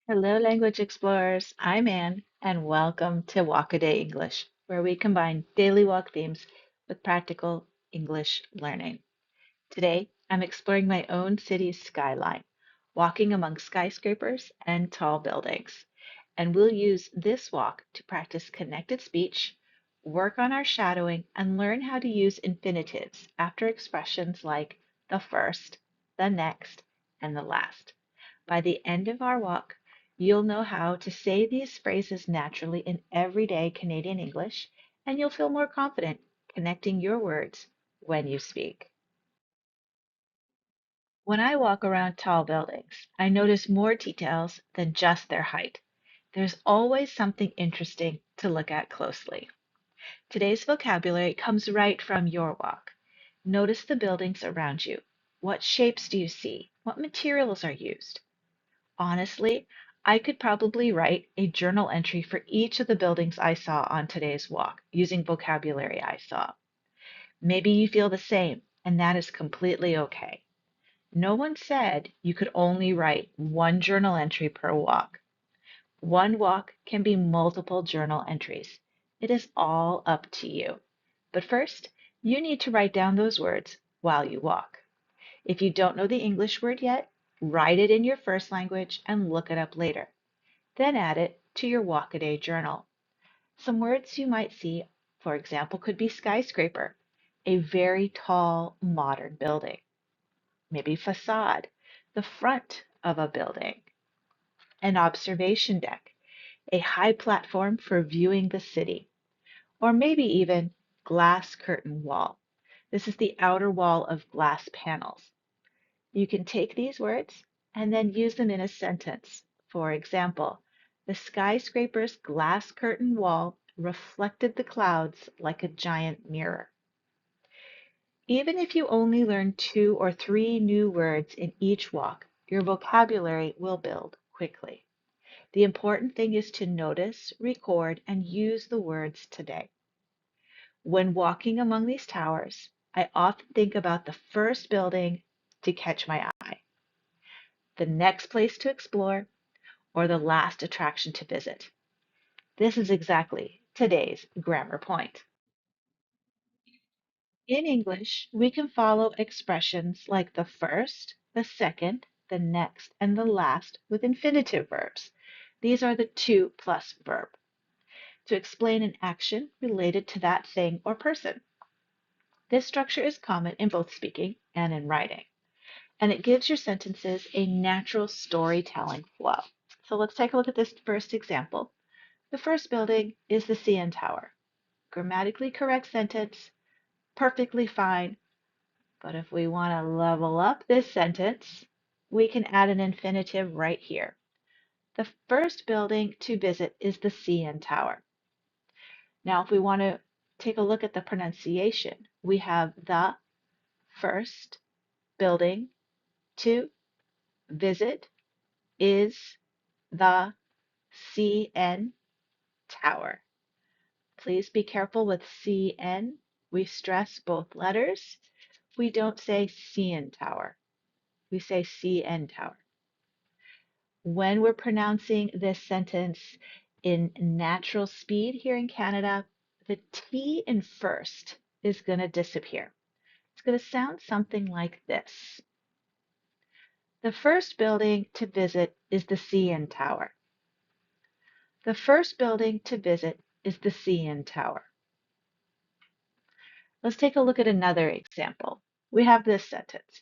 Hello, language explorers. I'm Anne, and welcome to Walk a Day English, where we combine daily walk themes with practical English learning. Today, I'm exploring my own city's skyline, walking among skyscrapers and tall buildings. And we'll use this walk to practice connected speech, work on our shadowing, and learn how to use infinitives after expressions like the first, the next, and the last. By the end of our walk, you'll know how to say these phrases naturally in everyday Canadian English, and you'll feel more confident connecting your words when you speak. When I walk around tall buildings, I notice more details than just their height. There's always something interesting to look at closely. Today's vocabulary comes right from your walk. Notice the buildings around you. What shapes do you see? What materials are used? Honestly, I could probably write a journal entry for each of the buildings I saw on today's walk using vocabulary I saw. Maybe you feel the same, and that is completely okay. No one said you could only write one journal entry per walk. One walk can be multiple journal entries. It is all up to you. But first, you need to write down those words while you walk. If you don't know the English word yet, write it in your first language and look it up later. Then add it to your walk-a-day journal. Some words you might see, for example, could be skyscraper, a very tall modern building. Maybe facade, the front of a building. An observation deck, a high platform for viewing the city. Or maybe even glass curtain wall. This is the outer wall of glass panels. You can take these words and then use them in a sentence. For example, the skyscraper's glass curtain wall reflected the clouds like a giant mirror. Even if you only learn two or three new words in each walk, your vocabulary will build quickly. The important thing is to notice, record, and use the words today. When walking among these towers, I often think about the first building to catch my eye, the next place to explore, or the last attraction to visit. This is exactly today's grammar point. In English, we can follow expressions like the first, the second, the next, and the last with infinitive verbs. These are the to plus verb to explain an action related to that thing or person. This structure is common in both speaking and in writing, and it gives your sentences a natural storytelling flow. So let's take a look at this first example. The first building is the CN Tower. Grammatically correct sentence, perfectly fine. But if we want to level up this sentence, we can add an infinitive right here. The first building to visit is the CN Tower. Now, if we want to take a look at the pronunciation, we have the first building to visit is the CN Tower. Please be careful with CN. We stress both letters. We don't say CN Tower. We say CN Tower. When we're pronouncing this sentence in natural speed here in Canada, the T in first is going to disappear. It's going to sound something like this. The first building to visit is the CN Tower. The first building to visit is the CN Tower. Let's take a look at another example. We have this sentence.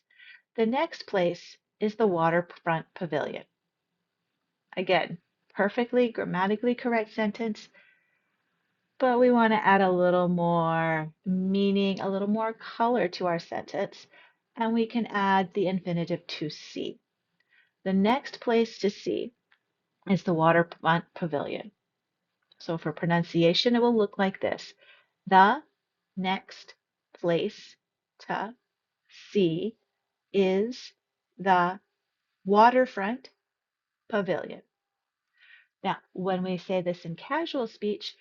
The next place is the waterfront pavilion. Again, perfectly grammatically correct sentence, but we want to add a little more meaning, a little more color to our sentence, and we can add the infinitive to see. The next place to see is the waterfront pavilion. So for pronunciation, it will look like this. The next place to see is the waterfront pavilion. Now, when we say this in casual speech,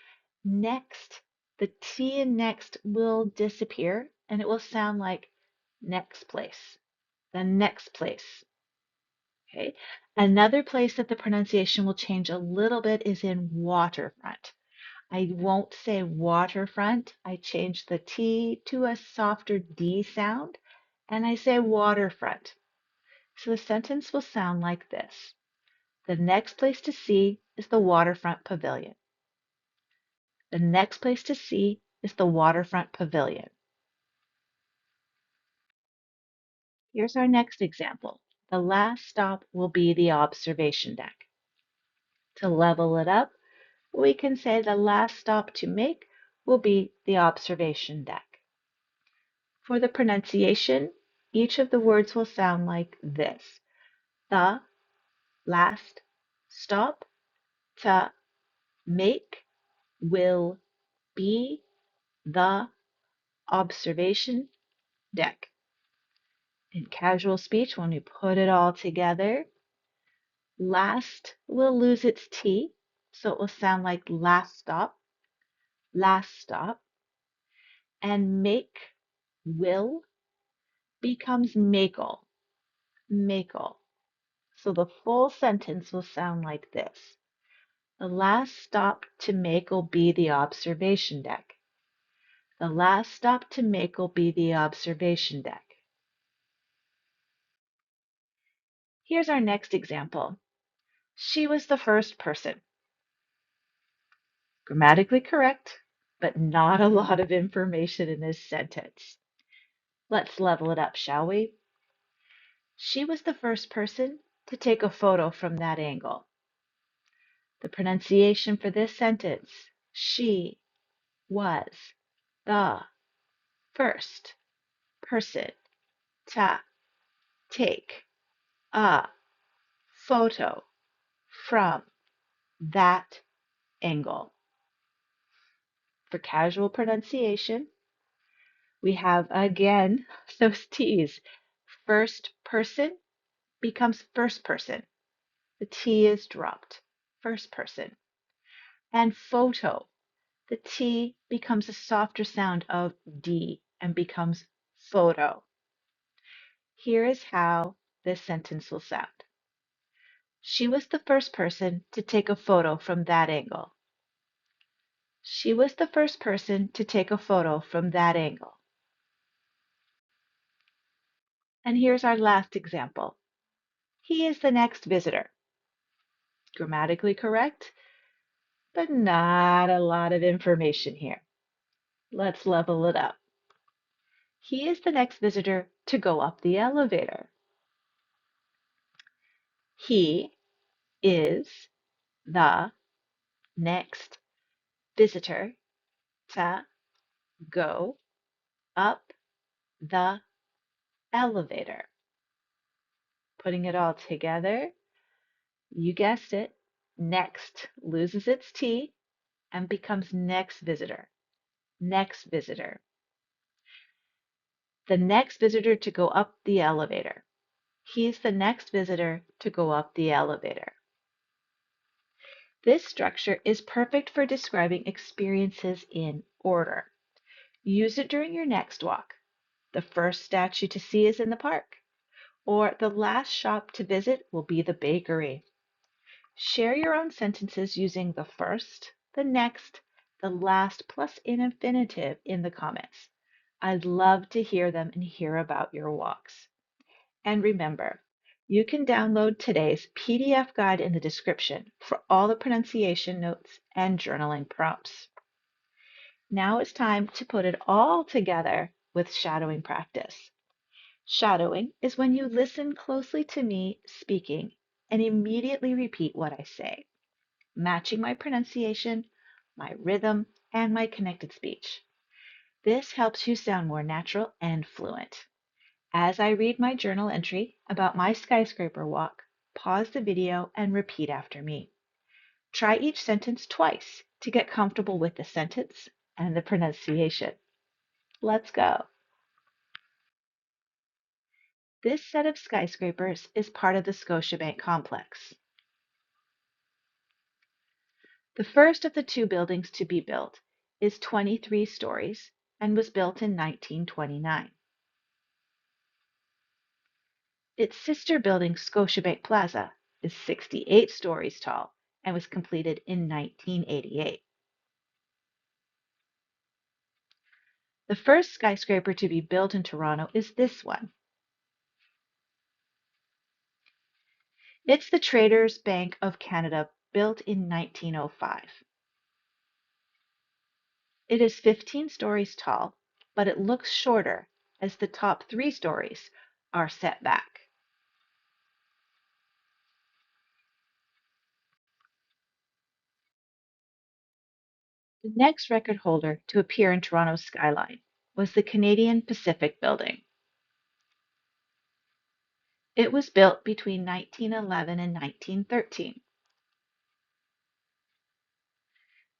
next, the T in next will disappear and it will sound like next place, the next place. Okay. Another place that the pronunciation will change a little bit is in waterfront. I won't say waterfront. I change the T to a softer D sound, and I say waterfront. So the sentence will sound like this. The next place to see is the waterfront pavilion. The next place to see is the waterfront pavilion. Here's our next example. The last stop will be the observation deck. To level it up, we can say the last stop to make will be the observation deck. For the pronunciation, each of the words will sound like this. The last stop to make will be the observation deck. In casual speech, when we put it all together, last will lose its T, so it will sound like last stop, and make will becomes make'll, make'll. So the full sentence will sound like this. The last stop to make will be the observation deck. The last stop to make will be the observation deck. Here's our next example. She was the first person. Grammatically correct, but not a lot of information in this sentence. Let's level it up, shall we? She was the first person to take a photo from that angle. The pronunciation for this sentence, she was the first person to take a photo from that angle. For casual pronunciation, we have again those T's. First person becomes first person. The T is dropped. First person. And photo. The T becomes a softer sound of D and becomes photo. Here is how this sentence will sound. She was the first person to take a photo from that angle. She was the first person to take a photo from that angle. And here's our last example. He is the next visitor. Grammatically correct, but not a lot of information here. Let's level it up. He is the next visitor to go up the elevator. He is the next visitor to go up the elevator. Putting it all together, you guessed it, next loses its T and becomes next visitor. Next visitor. The next visitor to go up the elevator. He's the next visitor to go up the elevator. This structure is perfect for describing experiences in order. Use it during your next walk. The first statue to see is in the park, or the last shop to visit will be the bakery. Share your own sentences using the first, the next, the last, plus an infinitive in the comments. I'd love to hear them and hear about your walks. And remember, you can download today's PDF guide in the description for all the pronunciation notes and journaling prompts. Now it's time to put it all together with shadowing practice. Shadowing is when you listen closely to me speaking and immediately repeat what I say, matching my pronunciation, my rhythm, and my connected speech. This helps you sound more natural and fluent. As I read my journal entry about my skyscraper walk, pause the video and repeat after me. Try each sentence twice to get comfortable with the sentence and the pronunciation. Let's go. This set of skyscrapers is part of the Scotiabank complex. The first of the two buildings to be built is 23 stories and was built in 1929. Its sister building, Scotiabank Plaza, is 68 stories tall and was completed in 1988. The first skyscraper to be built in Toronto is this one. It's the Traders Bank of Canada, built in 1905. It is 15 stories tall, but it looks shorter as the top 3 stories are set back. The next record holder to appear in Toronto's skyline was the Canadian Pacific Building. It was built between 1911 and 1913.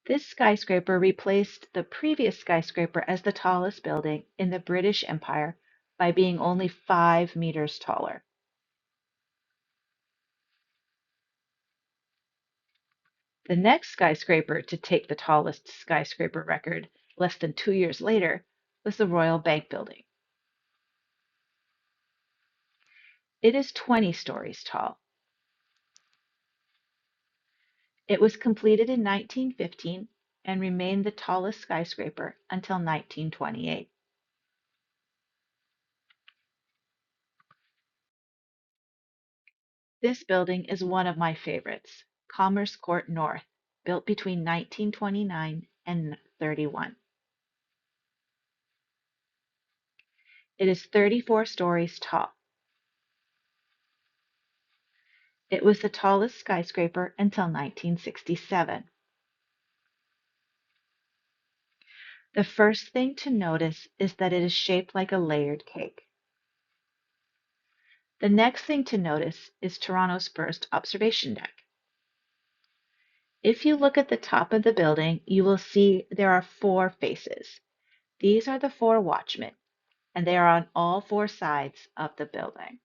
This skyscraper replaced the previous skyscraper as the tallest building in the British Empire by being only 5 meters taller. The next skyscraper to take the tallest skyscraper record less than 2 years later was the Royal Bank Building. It is 20 stories tall. It was completed in 1915 and remained the tallest skyscraper until 1928. This building is one of my favorites, Commerce Court North, built between 1929 and 31. It is 34 stories tall. It was the tallest skyscraper until 1967. The first thing to notice is that it is shaped like a layered cake. The next thing to notice is Toronto's first observation deck. If you look at the top of the building, you will see there are 4 faces. These are the 4 watchmen, and they are on all 4 sides of the building.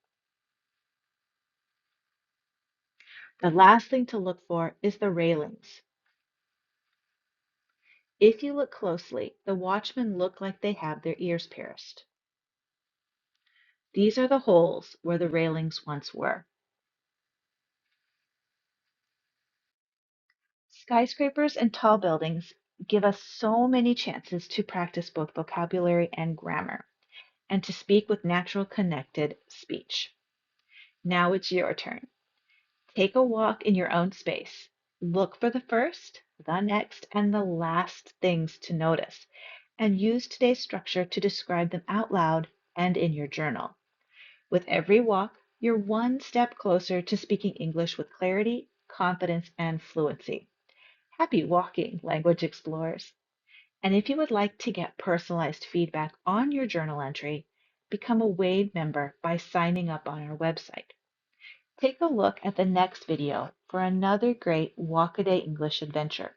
The last thing to look for is the railings. If you look closely, the watchmen look like they have their ears pierced. These are the holes where the railings once were. Skyscrapers and tall buildings give us so many chances to practice both vocabulary and grammar, and to speak with natural connected speech. Now it's your turn. Take a walk in your own space. Look for the first, the next, and the last things to notice, and use today's structure to describe them out loud and in your journal. With every walk, you're one step closer to speaking English with clarity, confidence, and fluency. Happy walking, language explorers! And if you would like to get personalized feedback on your journal entry, become a WAVE member by signing up on our website. Take a look at the next video for another great Walk-A-Day English adventure.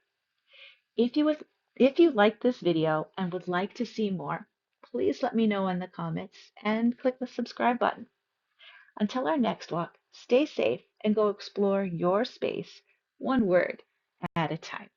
If you like this video and would like to see more, please let me know in the comments and click the subscribe button. Until our next walk, stay safe and go explore your space one word at a time.